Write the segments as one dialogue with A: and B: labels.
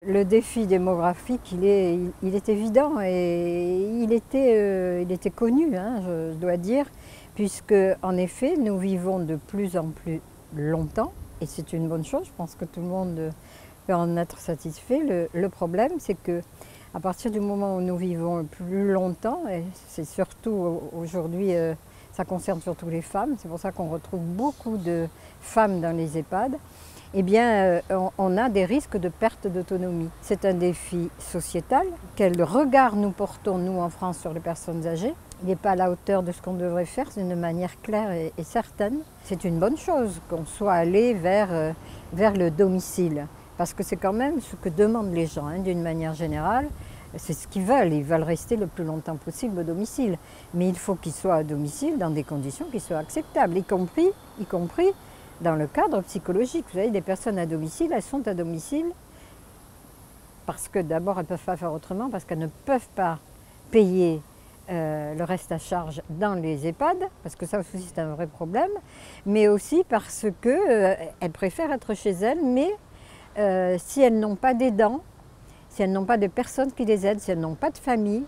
A: Le défi démographique, il est évident et il était connu, hein, je dois dire, puisque en effet, nous vivons de plus en plus longtemps et c'est une bonne chose. Je pense que tout le monde peut en être satisfait. Le problème, c'est que à partir du moment où nous vivons plus longtemps, et c'est surtout aujourd'hui, ça concerne surtout les femmes, c'est pour ça qu'on retrouve beaucoup de femmes dans les EHPAD. Eh bien, on a des risques de perte d'autonomie. C'est un défi sociétal. Quel regard nous portons, nous, en France, sur les personnes âgées? Il n'est pas à la hauteur de ce qu'on devrait faire, c'est d'une manière claire et certaine. C'est une bonne chose qu'on soit allé vers le domicile, parce que c'est quand même ce que demandent les gens, hein, d'une manière générale. C'est ce qu'ils veulent. Ils veulent rester le plus longtemps possible au domicile. Mais il faut qu'ils soient à domicile dans des conditions qui soient acceptables, y compris dans le cadre psychologique. Vous savez, des personnes à domicile, elles sont à domicile parce que d'abord, elles ne peuvent pas faire autrement, parce qu'elles ne peuvent pas payer le reste à charge dans les EHPAD, parce que ça aussi c'est un vrai problème, mais aussi parce qu'elles préfèrent être chez elles, mais si elles n'ont pas d'aidants, si elles n'ont pas de personnes qui les aident, si elles n'ont pas de famille,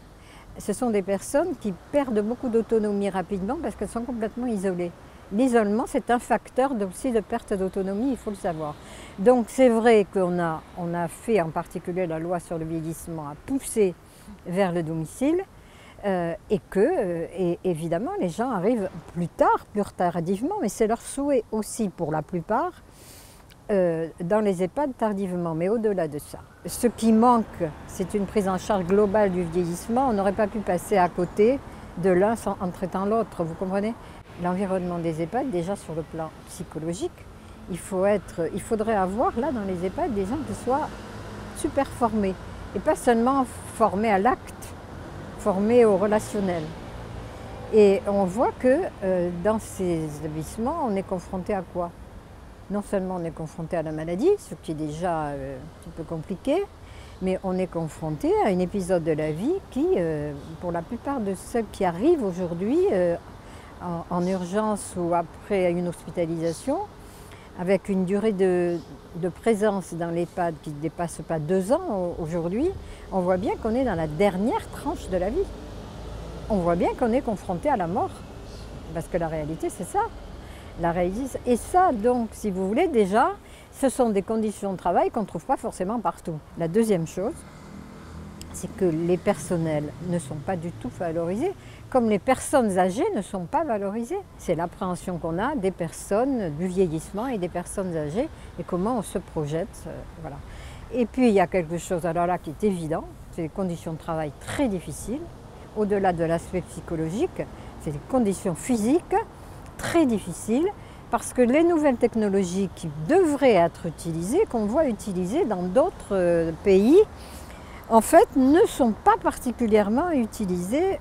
A: ce sont des personnes qui perdent beaucoup d'autonomie rapidement parce qu'elles sont complètement isolées. L'isolement, c'est un facteur aussi de perte d'autonomie, il faut le savoir. Donc c'est vrai qu'on a fait, en particulier la loi sur le vieillissement, a poussé vers le domicile et évidemment les gens arrivent plus tardivement, mais c'est leur souhait aussi pour la plupart, dans les EHPAD tardivement, mais au-delà de ça. Ce qui manque, c'est une prise en charge globale du vieillissement. On n'aurait pas pu passer à côté de l'un en traitant l'autre, vous comprenez? L'environnement des EHPAD, déjà sur le plan psychologique, il faudrait avoir là dans les EHPAD des gens qui soient super formés, et pas seulement formés à l'acte, formés au relationnel. Et on voit que dans ces établissements, on est confronté à quoi? Non seulement on est confronté à la maladie, ce qui est déjà un petit peu compliqué, mais on est confronté à un épisode de la vie qui, pour la plupart de ceux qui arrivent aujourd'hui en urgence ou après une hospitalisation, avec une durée de présence dans l'EHPAD qui ne dépasse pas 2 ans aujourd'hui, on voit bien qu'on est dans la dernière tranche de la vie. On voit bien qu'on est confronté à la mort, parce que la réalité c'est ça. Et ça, donc, si vous voulez, déjà, ce sont des conditions de travail qu'on ne trouve pas forcément partout. La deuxième chose, c'est que les personnels ne sont pas du tout valorisés, comme les personnes âgées ne sont pas valorisées. C'est l'appréhension qu'on a des personnes, du vieillissement et des personnes âgées, et comment on se projette, voilà. Et puis, il y a quelque chose, alors là, qui est évident, c'est les conditions de travail très difficiles. Au-delà de l'aspect psychologique, c'est les conditions physiques, très difficile, parce que les nouvelles technologies qui devraient être utilisées, qu'on voit utiliser dans d'autres pays, en fait ne sont pas particulièrement utilisées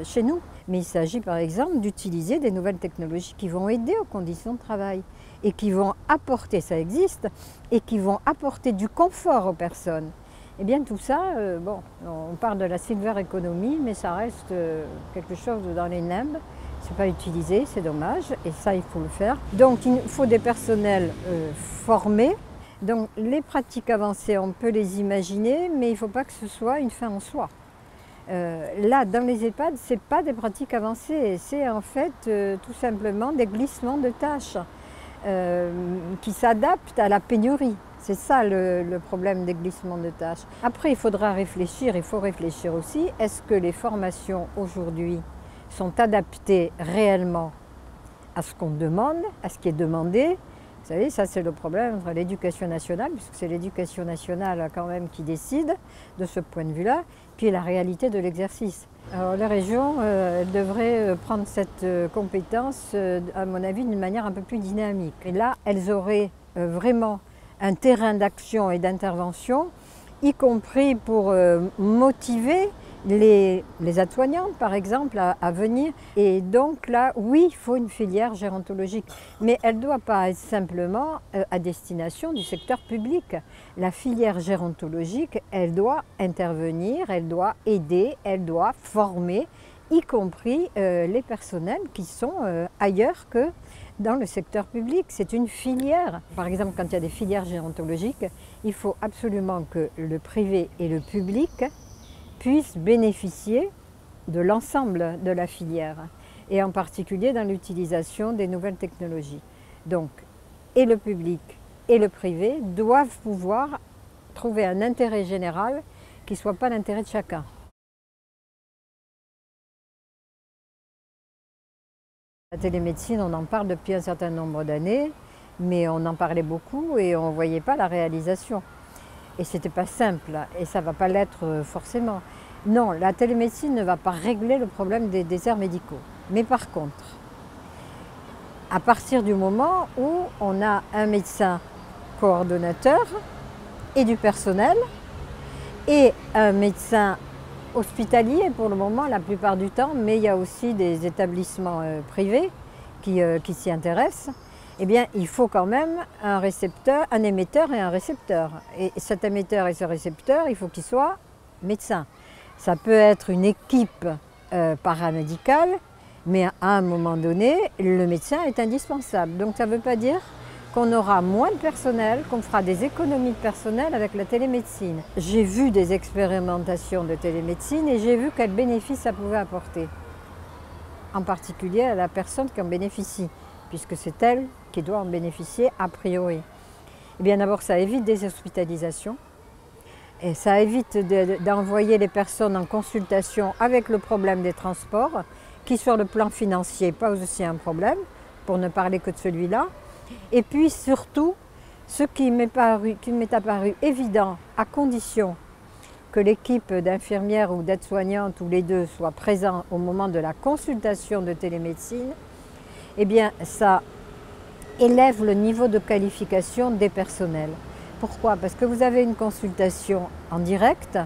A: chez nous. Mais il s'agit par exemple d'utiliser des nouvelles technologies qui vont aider aux conditions de travail et qui vont apporter, ça existe, et qui vont apporter du confort aux personnes. Eh bien tout ça, bon, on parle de la silver economy, mais ça reste quelque chose dans les limbes. C'est pas utilisé, c'est dommage, et ça il faut le faire. Donc il faut des personnels formés. Donc les pratiques avancées, on peut les imaginer, mais il ne faut pas que ce soit une fin en soi. Là, dans les EHPAD, ce n'est pas des pratiques avancées, c'est en fait tout simplement des glissements de tâches qui s'adaptent à la pénurie. C'est ça le problème des glissements de tâches. Après, il faut réfléchir aussi, est-ce que les formations aujourd'hui sont adaptés réellement à ce qu'on demande, à ce qui est demandé. Vous savez, ça c'est le problème entre l'éducation nationale, puisque c'est l'éducation nationale quand même qui décide de ce point de vue-là, puis la réalité de l'exercice. Alors les régions devraient prendre cette compétence, à mon avis, d'une manière un peu plus dynamique. Et là, elles auraient vraiment un terrain d'action et d'intervention, y compris pour motiver les aides-soignantes, par exemple, à venir. Et donc là, oui, il faut une filière gérontologique, mais elle ne doit pas être simplement à destination du secteur public. La filière gérontologique, elle doit intervenir, elle doit aider, elle doit former y compris les personnels qui sont ailleurs que dans le secteur public. C'est une filière. Par exemple, quand il y a des filières gérontologiques, il faut absolument que le privé et le public puissent bénéficier de l'ensemble de la filière, et en particulier dans l'utilisation des nouvelles technologies. Donc, et le public et le privé doivent pouvoir trouver un intérêt général qui ne soit pas l'intérêt de chacun. La télémédecine, on en parle depuis un certain nombre d'années, mais on en parlait beaucoup et on ne voyait pas la réalisation. Et ce n'était pas simple, et ça ne va pas l'être forcément. Non, la télémédecine ne va pas régler le problème des déserts médicaux. Mais par contre, à partir du moment où on a un médecin coordonnateur et du personnel, et un médecin hospitalier pour le moment, la plupart du temps, mais il y a aussi des établissements privés qui s'y intéressent, eh bien, il faut quand même un récepteur, un émetteur et un récepteur. Et cet émetteur et ce récepteur, il faut qu'ils soient médecins. Ça peut être une équipe paramédicale, mais à un moment donné, le médecin est indispensable. Donc ça ne veut pas dire qu'on aura moins de personnel, qu'on fera des économies de personnel avec la télémédecine. J'ai vu des expérimentations de télémédecine et j'ai vu quels bénéfices ça pouvait apporter. En particulier à la personne qui en bénéficie, puisque c'est elle qui doit en bénéficier a priori. Eh bien d'abord, ça évite des hospitalisations et ça évite d'envoyer les personnes en consultation avec le problème des transports, qui sur le plan financier pose aussi un problème, pour ne parler que de celui-là. Et puis surtout, ce qui m'est apparu évident, à condition que l'équipe d'infirmières ou d'aides-soignantes ou les deux soient présents au moment de la consultation de télémédecine, eh bien ça élève le niveau de qualification des personnels. Pourquoi? Parce que vous avez une consultation en direct.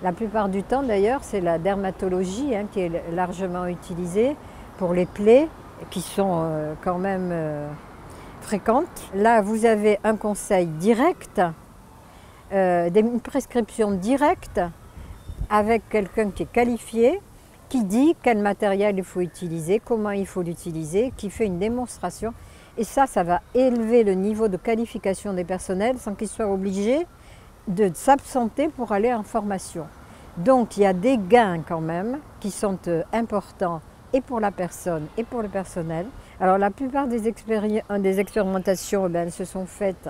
A: La plupart du temps d'ailleurs, c'est la dermatologie qui est largement utilisée pour les plaies qui sont quand même fréquentes. Là, vous avez un conseil direct, une prescription directe avec quelqu'un qui est qualifié, qui dit quel matériel il faut utiliser, comment il faut l'utiliser, qui fait une démonstration. Et ça va élever le niveau de qualification des personnels sans qu'ils soient obligés de s'absenter pour aller en formation. Donc il y a des gains quand même qui sont importants et pour la personne et pour le personnel. Alors la plupart des expérimentations elles se sont faites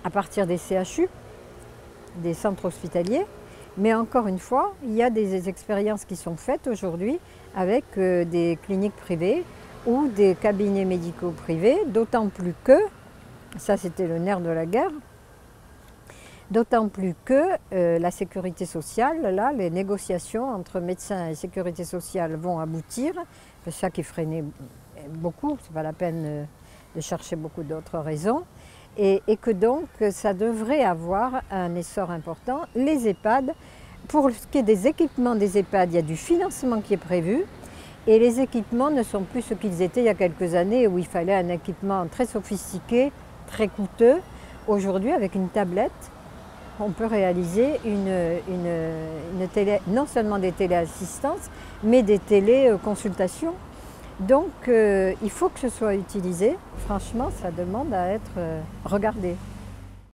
A: à partir des CHU, des centres hospitaliers, mais encore une fois, il y a des expériences qui sont faites aujourd'hui avec des cliniques privées ou des cabinets médicaux privés, d'autant plus que, ça c'était le nerf de la guerre, d'autant plus que la sécurité sociale, là, les négociations entre médecins et sécurité sociale vont aboutir, c'est ça qui freinait beaucoup, c'est pas la peine de chercher beaucoup d'autres raisons, et que donc ça devrait avoir un essor important. Les EHPAD, pour ce qui est des équipements des EHPAD, il y a du financement qui est prévu, et les équipements ne sont plus ce qu'ils étaient il y a quelques années où il fallait un équipement très sophistiqué, très coûteux. Aujourd'hui, avec une tablette, on peut réaliser non seulement des téléassistances, mais des téléconsultations. Donc il faut que ce soit utilisé. Franchement, ça demande à être regardé.